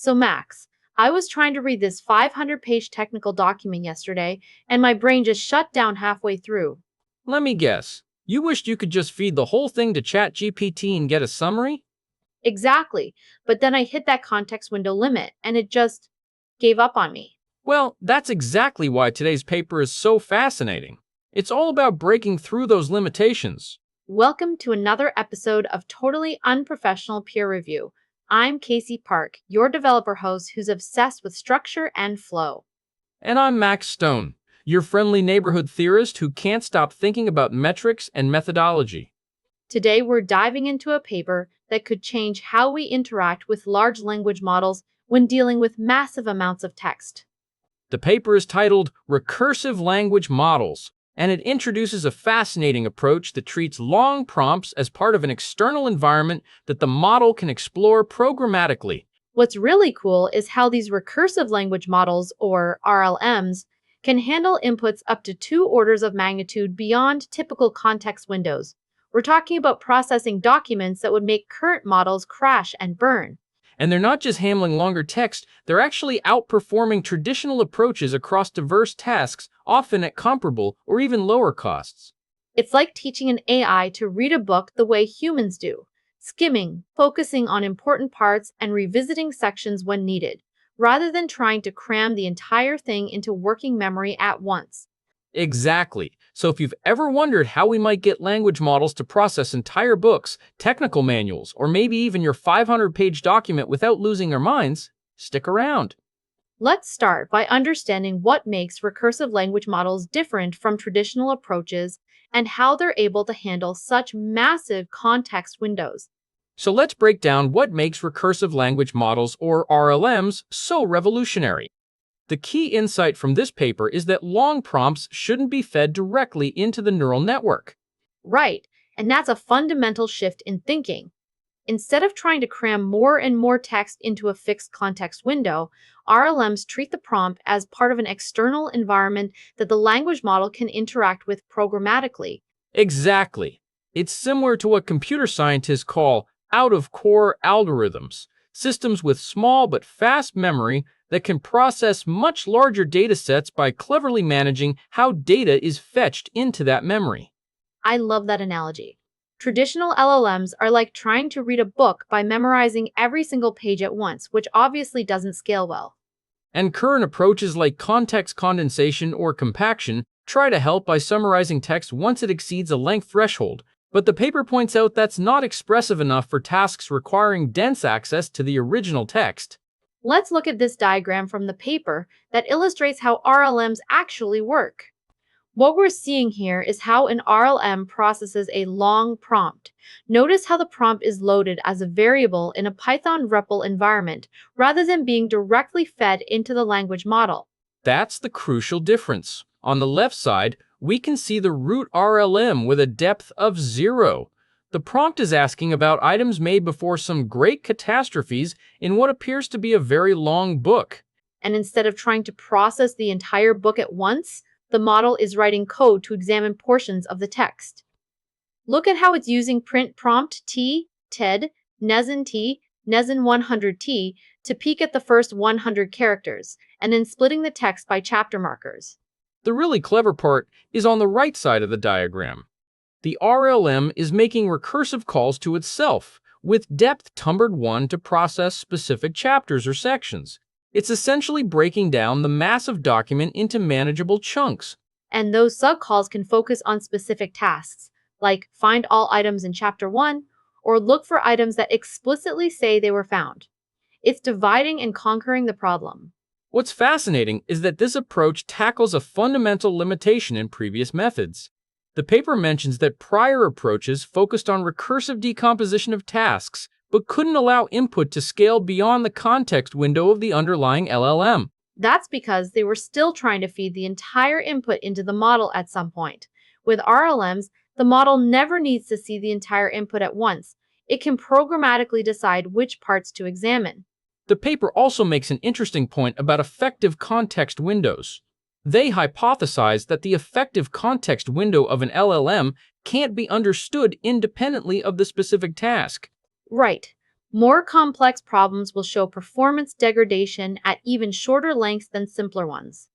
So, Max, I was trying to read this 500-page technical document yesterday, and my brain just shut down halfway through. Let me guess. You wished you could just feed the whole thing to ChatGPT and get a summary? Exactly. But then I hit that context window limit, and it just gave up on me. Well, that's exactly why today's paper is so fascinating. It's all about breaking through those limitations. Welcome to another episode of Totally Unprofessional Peer Review. I'm Casey Park, your developer host who's obsessed with structure and flow. And I'm Max Stone, your friendly neighborhood theorist who can't stop thinking about metrics and methodology. Today, we're diving into a paper that could change how we interact with large language models when dealing with massive amounts of text. The paper is titled Recursive Language Models, and it introduces a fascinating approach that treats long prompts as part of an external environment that the model can explore programmatically. What's really cool is how these recursive language models, or RLMs, can handle inputs up to 2 orders of magnitude beyond typical context windows. We're talking about processing documents that would make current models crash and burn. And they're not just handling longer text, they're actually outperforming traditional approaches across diverse tasks, often at comparable or even lower costs. It's like teaching an AI to read a book the way humans do, skimming, focusing on important parts, and revisiting sections when needed, rather than trying to cram the entire thing into working memory at once. Exactly. So if you've ever wondered how we might get language models to process entire books, technical manuals, or maybe even your 500-page document without losing their minds, stick around. Let's start by understanding what makes recursive language models different from traditional approaches and how they're able to handle such massive context windows. So let's break down what makes recursive language models, or RLMs, so revolutionary. The key insight from this paper is that long prompts shouldn't be fed directly into the neural network. Right, and that's a fundamental shift in thinking. Instead of trying to cram more and more text into a fixed context window, RLMs treat the prompt as part of an external environment that the language model can interact with programmatically. Exactly. It's similar to what computer scientists call out-of-core algorithms, systems with small but fast memory that can process much larger data sets by cleverly managing how data is fetched into that memory. I love that analogy. Traditional LLMs are like trying to read a book by memorizing every single page at once, which obviously doesn't scale well. And current approaches like context condensation or compaction try to help by summarizing text once it exceeds a length threshold, but the paper points out that's not expressive enough for tasks requiring dense access to the original text. Let's look at this diagram from the paper that illustrates how RLMs actually work. What we're seeing here is how an RLM processes a long prompt. Notice how the prompt is loaded as a variable in a Python REPL environment rather than being directly fed into the language model. That's the crucial difference. On the left side, we can see the root RLM with a depth of 0. The prompt is asking about items made before some great catastrophes in what appears to be a very long book. And instead of trying to process the entire book at once, the model is writing code to examine portions of the text. Look at how it's using print prompt t, ted, nezen t, nezen 100t to peek at the first 100 characters, and then splitting the text by chapter markers. The really clever part is on the right side of the diagram. The RLM is making recursive calls to itself, with depth numbered 1 to process specific chapters or sections. It's essentially breaking down the massive document into manageable chunks. And those subcalls can focus on specific tasks, like find all items in Chapter 1, or look for items that explicitly say they were found. It's dividing and conquering the problem. What's fascinating is that this approach tackles a fundamental limitation in previous methods. The paper mentions that prior approaches focused on recursive decomposition of tasks, but couldn't allow input to scale beyond the context window of the underlying LLM. That's because they were still trying to feed the entire input into the model at some point. With RLMs, the model never needs to see the entire input at once. It can programmatically decide which parts to examine. The paper also makes an interesting point about effective context windows. They hypothesize that the effective context window of an LLM can't be understood independently of the specific task. Right. More complex problems will show performance degradation at even shorter lengths than simpler ones.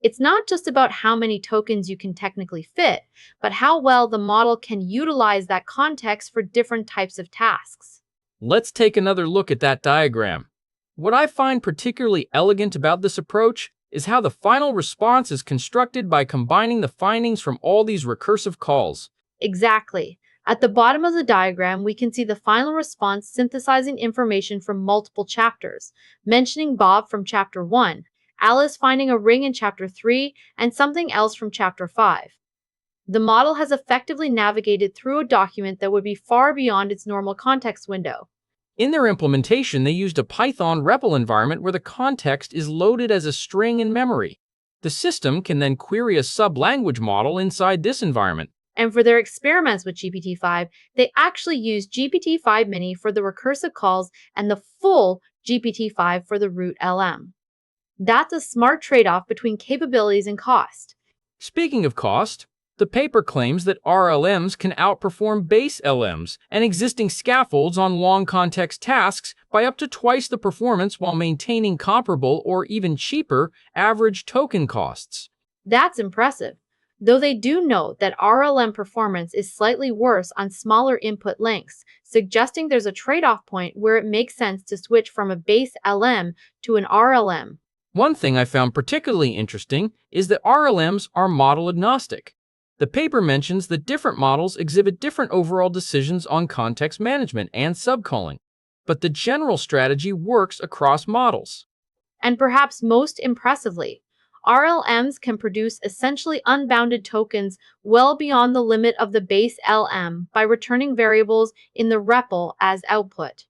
It's not just about how many tokens you can technically fit, but how well the model can utilize that context for different types of tasks. Let's take another look at that diagram. What I find particularly elegant about this approach is how the final response is constructed by combining the findings from all these recursive calls. Exactly. At the bottom of the diagram, we can see the final response synthesizing information from multiple chapters, mentioning Bob from Chapter 1, Alice finding a ring in Chapter 3, and something else from Chapter 5. The model has effectively navigated through a document that would be far beyond its normal context window. In their implementation, they used a Python REPL environment where the context is loaded as a string in memory. The system can then query a sub-language model inside this environment. And for their experiments with GPT-5, they actually used GPT-5 Mini for the recursive calls and the full GPT-5 for the root LM. That's a smart trade-off between capabilities and cost. Speaking of cost, the paper claims that RLMs can outperform base LMs and existing scaffolds on long context tasks by up to twice the performance while maintaining comparable or even cheaper average token costs. That's impressive, though they do note that RLM performance is slightly worse on smaller input lengths, suggesting there's a trade-off point where it makes sense to switch from a base LM to an RLM. One thing I found particularly interesting is that RLMs are model agnostic. The paper mentions that different models exhibit different overall decisions on context management and subcalling, but the general strategy works across models. And perhaps most impressively, RLMs can produce essentially unbounded tokens well beyond the limit of the base LM by returning variables in the REPL as output.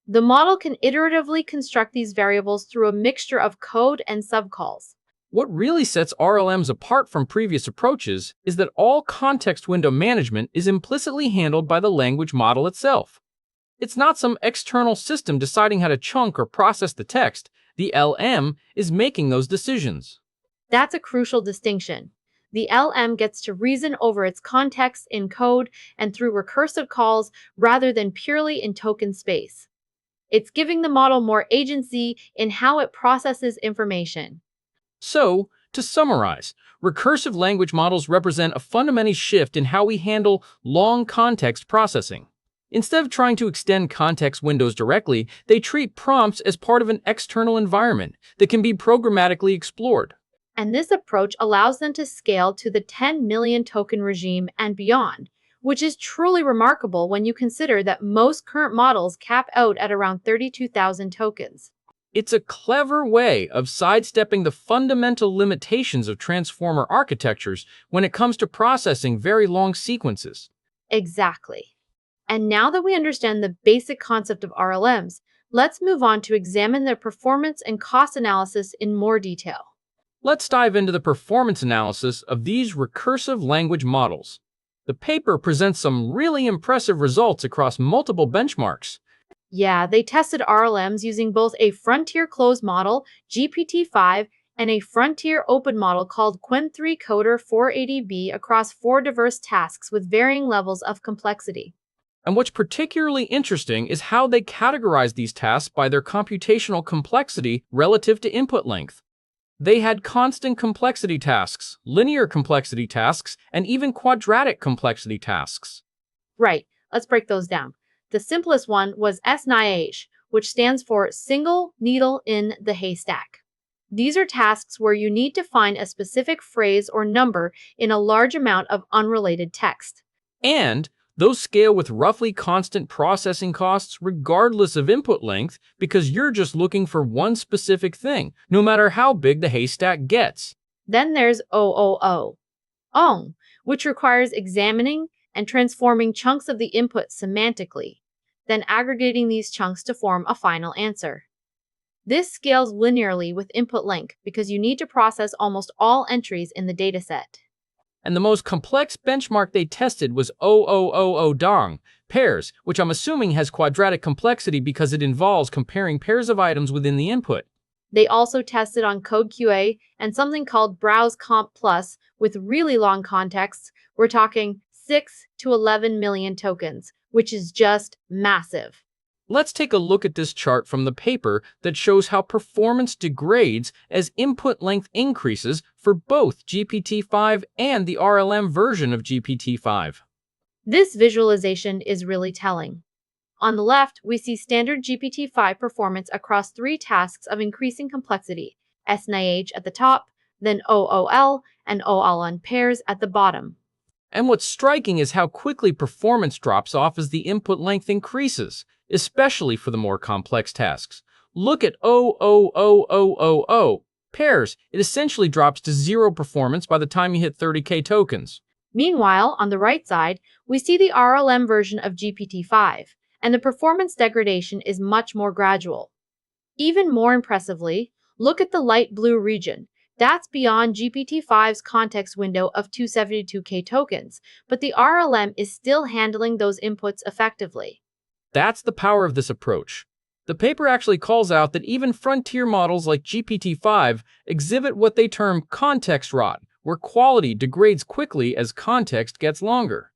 The model can iteratively construct these variables through a mixture of code and subcalls. What really sets RLMs apart from previous approaches is that all context window management is implicitly handled by the language model itself. It's not some external system deciding how to chunk or process the text. The LM is making those decisions. That's a crucial distinction. The LM gets to reason over its context in code and through recursive calls rather than purely in token space. It's giving the model more agency in how it processes information. So, to summarize, recursive language models represent a fundamental shift in how we handle long context processing. Instead of trying to extend context windows directly, they treat prompts as part of an external environment that can be programmatically explored. And this approach allows them to scale to the 10 million token regime and beyond, which is truly remarkable when you consider that most current models cap out at around 32,000 tokens. It's a clever way of sidestepping the fundamental limitations of transformer architectures when it comes to processing very long sequences. Exactly. And now that we understand the basic concept of RLMs, let's move on to examine their performance and cost analysis in more detail. Let's dive into the performance analysis of these recursive language models. The paper presents some really impressive results across multiple benchmarks. Yeah, they tested RLMs using both a frontier closed model, GPT-5, and a frontier open model called Qwen3 Coder 480B across 4 diverse tasks with varying levels of complexity. And what's particularly interesting is how they categorize these tasks by their computational complexity relative to input length. They had constant complexity tasks, linear complexity tasks, and even quadratic complexity tasks. Right, let's break those down. The simplest one was cs.AI, which stands for Single Needle in the Haystack. These are tasks where you need to find a specific phrase or number in a large amount of unrelated text. And those scale with roughly constant processing costs regardless of input length because you're just looking for one specific thing, no matter how big the haystack gets. Then there's OOO, which requires examining and transforming chunks of the input semantically, then aggregating these chunks to form a final answer. This scales linearly with input length because you need to process almost all entries in the dataset. And the most complex benchmark they tested was Zhang, pairs, which I'm assuming has quadratic complexity because it involves comparing pairs of items within the input. They also tested on Code QA and something called Browse Comp Plus with really long contexts. We're talking 6 to 11 million tokens, which is just massive. Let's take a look at this chart from the paper that shows how performance degrades as input length increases for both GPT-5 and the RLM version of GPT-5. This visualization is really telling. On the left, we see standard GPT-5 performance across three tasks of increasing complexity, sh at the top, then OOL and OLN pairs at the bottom. And what's striking is how quickly performance drops off as the input length increases, especially for the more complex tasks. Look at OOOOOO pairs. It essentially drops to zero performance by the time you hit 30K tokens. Meanwhile, on the right side, we see the RLM version of GPT-5, and the performance degradation is much more gradual. Even more impressively, look at the light blue region. That's beyond GPT-5's context window of 272K tokens, but the RLM is still handling those inputs effectively. That's the power of this approach. The paper actually calls out that even frontier models like GPT-5 exhibit what they term context rot, where quality degrades quickly as context gets longer.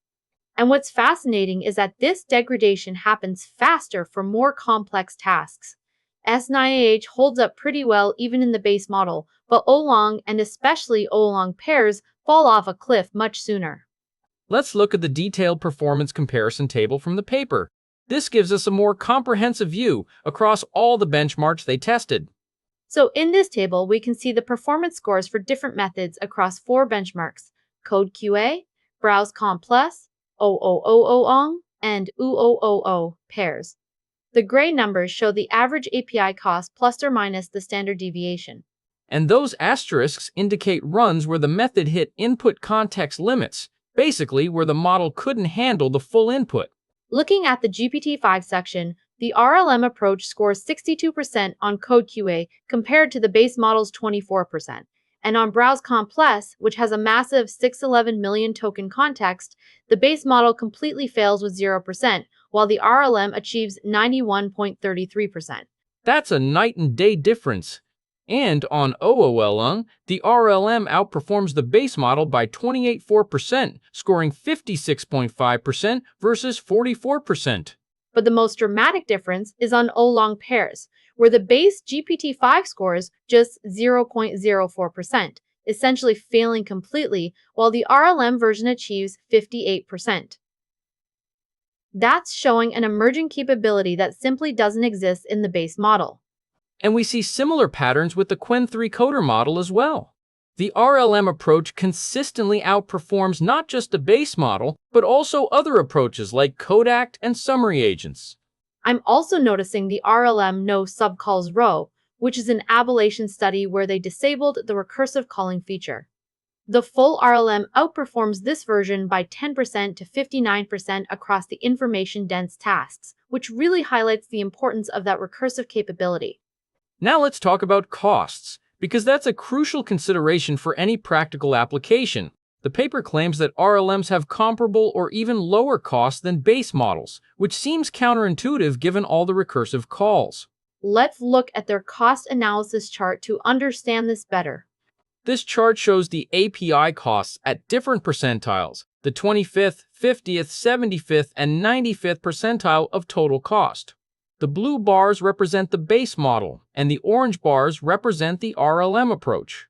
And what's fascinating is that this degradation happens faster for more complex tasks. sh holds up pretty well even in the base model, but OLong and especially OLong pairs fall off a cliff much sooner. Let's look at the detailed performance comparison table from the paper. This gives us a more comprehensive view across all the benchmarks they tested. So in this table, we can see the performance scores for different methods across four benchmarks: CodeQA, BrowseComp+, OOOOOng, and OOOO pairs. The gray numbers show the average API cost plus or minus the standard deviation. And those asterisks indicate runs where the method hit input context limits, basically where the model couldn't handle the full input. Looking at the GPT-5 section, the RLM approach scores 62% on CodeQA compared to the base model's 24%. And on BrowseComp+, which has a massive 611 million token context, the base model completely fails with 0%, while the RLM achieves 91.33%. That's a night and day difference. And on OOLung, the RLM outperforms the base model by 28.4%, scoring 56.5% versus 44%. But the most dramatic difference is on OLong pairs, where the base GPT-5 scores just 0.04%, essentially failing completely, while the RLM version achieves 58%. That's showing an emerging capability that simply doesn't exist in the base model. And we see similar patterns with the Qwen 3 coder model as well. The RLM approach consistently outperforms not just the base model, but also other approaches like Codact and summary agents. I'm also noticing the RLM no subcalls row, which is an ablation study where they disabled the recursive calling feature. The full RLM outperforms this version by 10% to 59% across the information-dense tasks, which really highlights the importance of that recursive capability. Now let's talk about costs, because that's a crucial consideration for any practical application. The paper claims that RLMs have comparable or even lower costs than base models, which seems counterintuitive given all the recursive calls. Let's look at their cost analysis chart to understand this better. This chart shows the API costs at different percentiles, the 25th, 50th, 75th, and 95th percentile of total cost. The blue bars represent the base model, and the orange bars represent the RLM approach.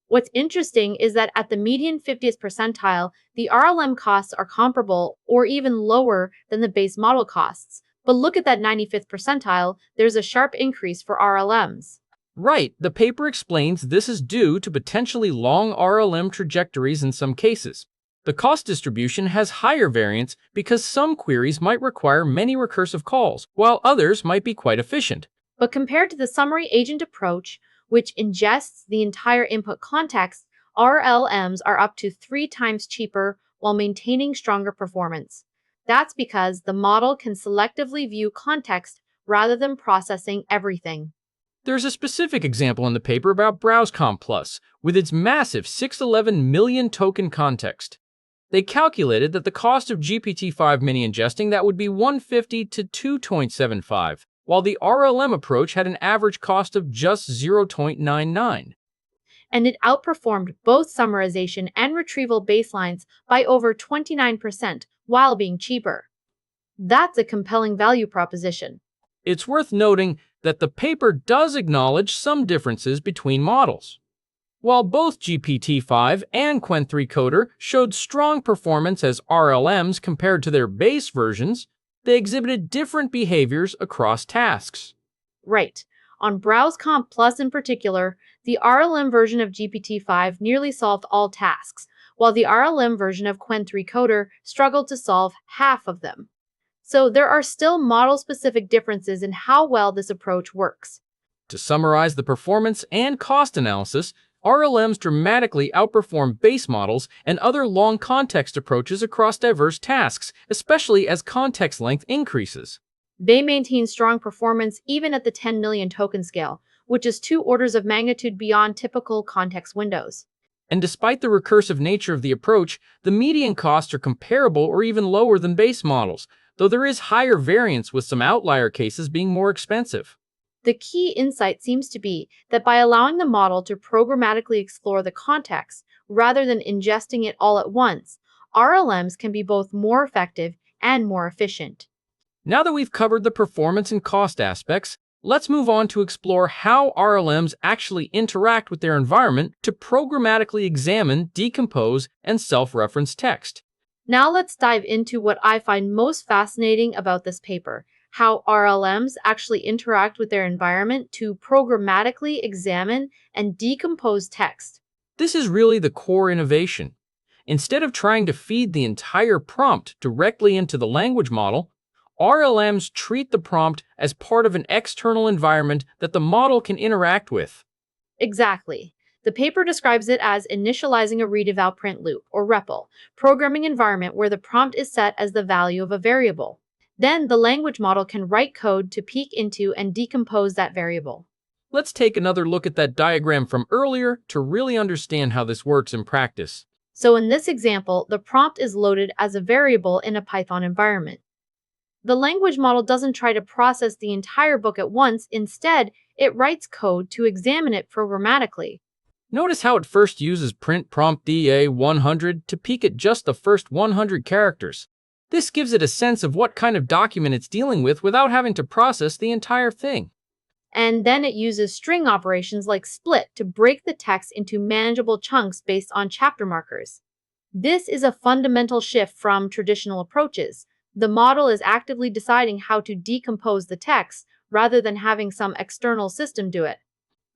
What's interesting is that at the median 50th percentile, the RLM costs are comparable or even lower than the base model costs. But look at that 95th percentile, there's a sharp increase for RLMs. Right, the paper explains this is due to potentially long RLM trajectories in some cases. The cost distribution has higher variance because some queries might require many recursive calls, while others might be quite efficient. But compared to the summary agent approach, which ingests the entire input context, RLMs are up to 3 times cheaper while maintaining stronger performance. That's because the model can selectively view context rather than processing everything. There's a specific example in the paper about BrowseComp+, with its massive 611 million token context. They calculated that the cost of GPT-5 mini ingesting that would be 150 to 2.75, while the RLM approach had an average cost of just 0.99. And it outperformed both summarization and retrieval baselines by over 29% while being cheaper. That's a compelling value proposition. It's worth noting that the paper does acknowledge some differences between models. While both GPT-5 and Qwen3 Coder showed strong performance as RLMs compared to their base versions, they exhibited different behaviors across tasks. Right. On BrowseComp Plus in particular, the RLM version of GPT-5 nearly solved all tasks, while the RLM version of Qwen3 Coder struggled to solve half of them. So there are still model-specific differences in how well this approach works. To summarize the performance and cost analysis, RLMs dramatically outperform base models and other long context approaches across diverse tasks, especially as context length increases. They maintain strong performance even at the 10 million token scale, which is 2 orders of magnitude beyond typical context windows. And despite the recursive nature of the approach, the median costs are comparable or even lower than base models, though there is higher variance with some outlier cases being more expensive. The key insight seems to be that by allowing the model to programmatically explore the context rather than ingesting it all at once, RLMs can be both more effective and more efficient. Now that we've covered the performance and cost aspects, let's move on to explore how RLMs actually interact with their environment to programmatically examine, decompose, and self-reference text. Now let's dive into what I find most fascinating about this paper: how RLMs actually interact with their environment to programmatically examine and decompose text. This is really the core innovation. Instead of trying to feed the entire prompt directly into the language model, RLMs treat the prompt as part of an external environment that the model can interact with. Exactly. The paper describes it as initializing a read-eval print loop, or REPL, programming environment where the prompt is set as the value of a variable. Then the language model can write code to peek into and decompose that variable. Let's take another look at that diagram from earlier to really understand how this works in practice. So in this example, the prompt is loaded as a variable in a Python environment. The language model doesn't try to process the entire book at once. Instead, it writes code to examine it programmatically. Notice how it first uses print prompt DA100 to peek at just the first 100 characters. This gives it a sense of what kind of document it's dealing with without having to process the entire thing. And then it uses string operations like split to break the text into manageable chunks based on chapter markers. This is a fundamental shift from traditional approaches. The model is actively deciding how to decompose the text rather than having some external system do it.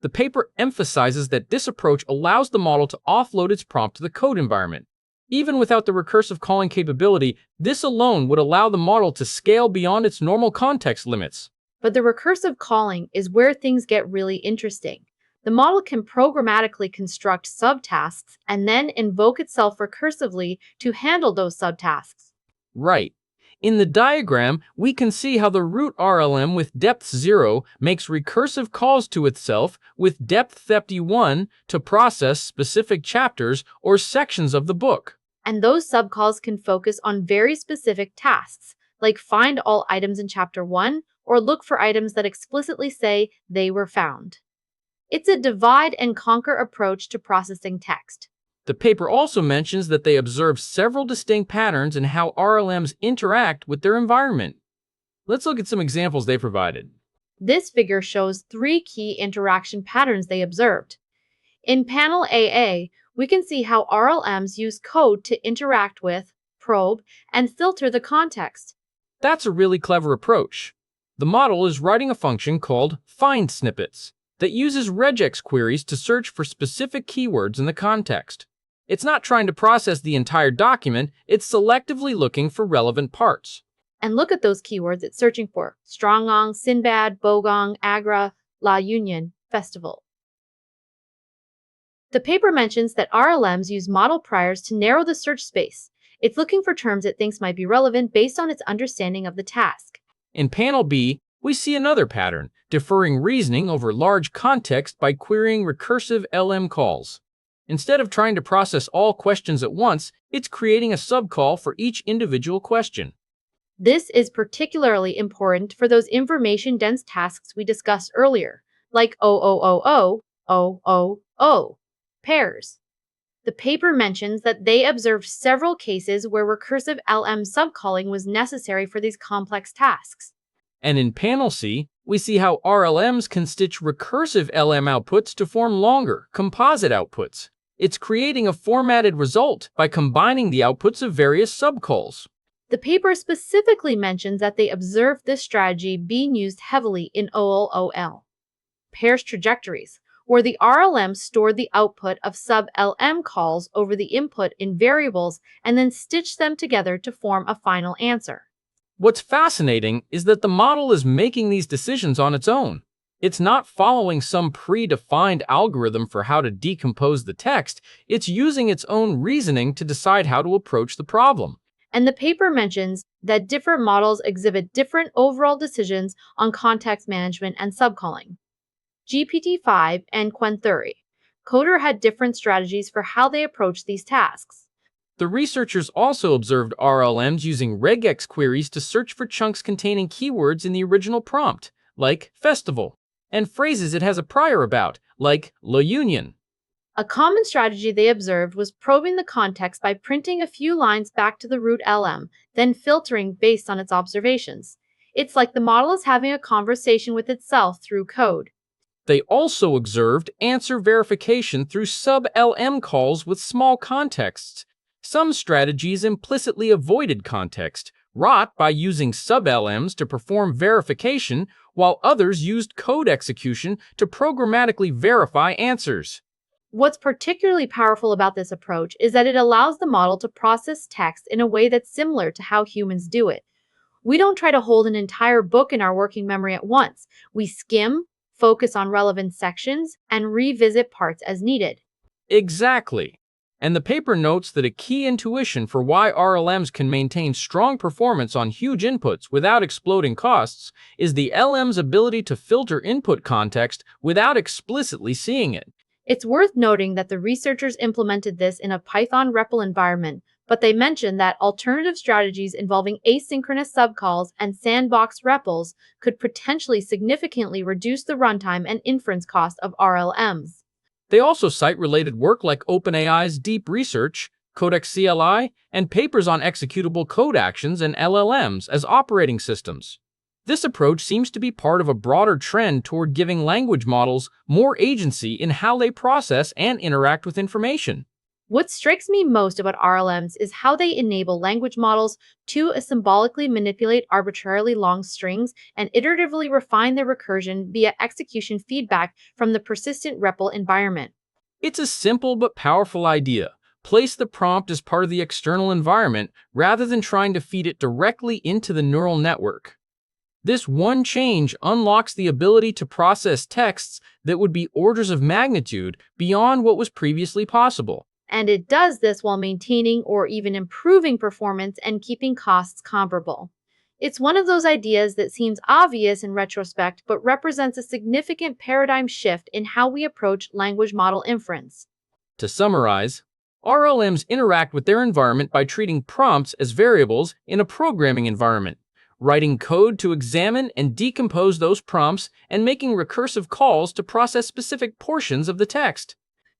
The paper emphasizes that this approach allows the model to offload its prompt to the code environment. Even without the recursive calling capability, this alone would allow the model to scale beyond its normal context limits. But the recursive calling is where things get really interesting. The model can programmatically construct subtasks and then invoke itself recursively to handle those subtasks. Right. In the diagram, we can see how the root RLM with depth 0 makes recursive calls to itself with depth 51 to process specific chapters or sections of the book. And those subcalls can focus on very specific tasks, like find all items in Chapter 1 or look for items that explicitly say they were found. It's a divide and conquer approach to processing text. The paper also mentions that they observe several distinct patterns in how RLMs interact with their environment. Let's look at some examples they provided. This figure shows 3 key interaction patterns they observed. In panel AA, we can see how RLMs use code to interact with, probe, and filter the context. That's a really clever approach. The model is writing a function called find snippets that uses regex queries to search for specific keywords in the context. It's not trying to process the entire document, it's selectively looking for relevant parts. And look at those keywords it's searching for: Strongong, Sinbad, Bogong, Agra, La Union, Festival. The paper mentions that RLMs use model priors to narrow the search space. It's looking for terms it thinks might be relevant based on its understanding of the task. In panel B, we see another pattern, deferring reasoning over large context by querying recursive LM calls. Instead of trying to process all questions at once, it's creating a subcall for each individual question. This is particularly important for those information-dense tasks we discussed earlier, like OOOO, pairs. The paper mentions that they observed several cases where recursive LM subcalling was necessary for these complex tasks. And in Panel C, we see how RLMs can stitch recursive LM outputs to form longer, composite outputs. It's creating a formatted result by combining the outputs of various subcalls. The paper specifically mentions that they observed this strategy being used heavily in OLOL, pairs trajectories, where the RLM stored the output of sub-LM calls over the input in variables and then stitched them together to form a final answer. What's fascinating is that the model is making these decisions on its own. It's not following some predefined algorithm for how to decompose the text. It's using its own reasoning to decide how to approach the problem. And the paper mentions that different models exhibit different overall decisions on context management and subcalling. GPT-5 and Qwen30, Coder had different strategies for how they approached these tasks. The researchers also observed RLMs using regex queries to search for chunks containing keywords in the original prompt, like festival, and phrases it has a prior about, like La Union. A common strategy they observed was probing the context by printing a few lines back to the root LM, then filtering based on its observations. It's like the model is having a conversation with itself through code. They also observed answer verification through sub-LM calls with small contexts. Some strategies implicitly avoided context, wrought by using sub-LMs to perform verification, while others used code execution to programmatically verify answers. What's particularly powerful about this approach is that it allows the model to process text in a way that's similar to how humans do it. We don't try to hold an entire book in our working memory at once. We skim, focus on relevant sections, and revisit parts as needed. Exactly. And the paper notes that a key intuition for why RLMs can maintain strong performance on huge inputs without exploding costs is the LM's ability to filter input context without explicitly seeing it. It's worth noting that the researchers implemented this in a Python REPL environment, but they mentioned that alternative strategies involving asynchronous subcalls and sandbox REPLs could potentially significantly reduce the runtime and inference cost of RLMs. They also cite related work like OpenAI's deep research, Codex CLI, and papers on executable code actions and LLMs as operating systems. This approach seems to be part of a broader trend toward giving language models more agency in how they process and interact with information. What strikes me most about RLMs is how they enable language models to symbolically manipulate arbitrarily long strings and iteratively refine their recursion via execution feedback from the persistent REPL environment. It's a simple but powerful idea. Place the prompt as part of the external environment rather than trying to feed it directly into the neural network. This one change unlocks the ability to process texts that would be orders of magnitude beyond what was previously possible. And it does this while maintaining or even improving performance and keeping costs comparable. It's one of those ideas that seems obvious in retrospect but represents a significant paradigm shift in how we approach language model inference. To summarize, RLMs interact with their environment by treating prompts as variables in a programming environment, writing code to examine and decompose those prompts, and making recursive calls to process specific portions of the text.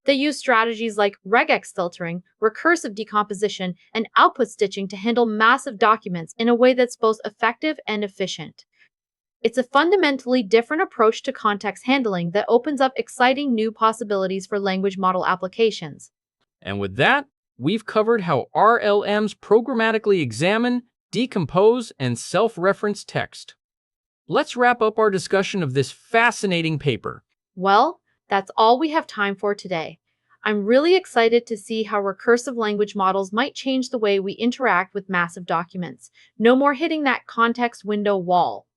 They use strategies like regex filtering, recursive decomposition, and output stitching to handle massive documents in a way that's both effective and efficient. It's a fundamentally different approach to context handling that opens up exciting new possibilities for language model applications. And with that, we've covered how RLMs programmatically examine, decompose, and self-reference text. Let's wrap up our discussion of this fascinating paper. Well, that's all we have time for today. I'm really excited to see how recursive language models might change the way we interact with massive documents. No more hitting that context window wall.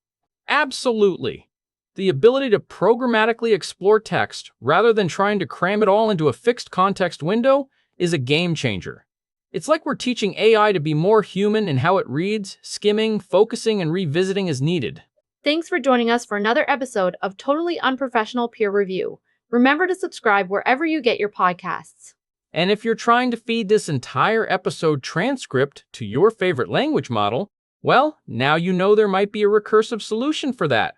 Absolutely. The ability to programmatically explore text rather than trying to cram it all into a fixed context window is a game changer. It's like we're teaching AI to be more human in how it reads, skimming, focusing, and revisiting as needed. Thanks for joining us for another episode of Totally Unprofessional Peer Review. Remember to subscribe wherever you get your podcasts. And if you're trying to feed this entire episode transcript to your favorite language model, well, now you know there might be a recursive solution for that.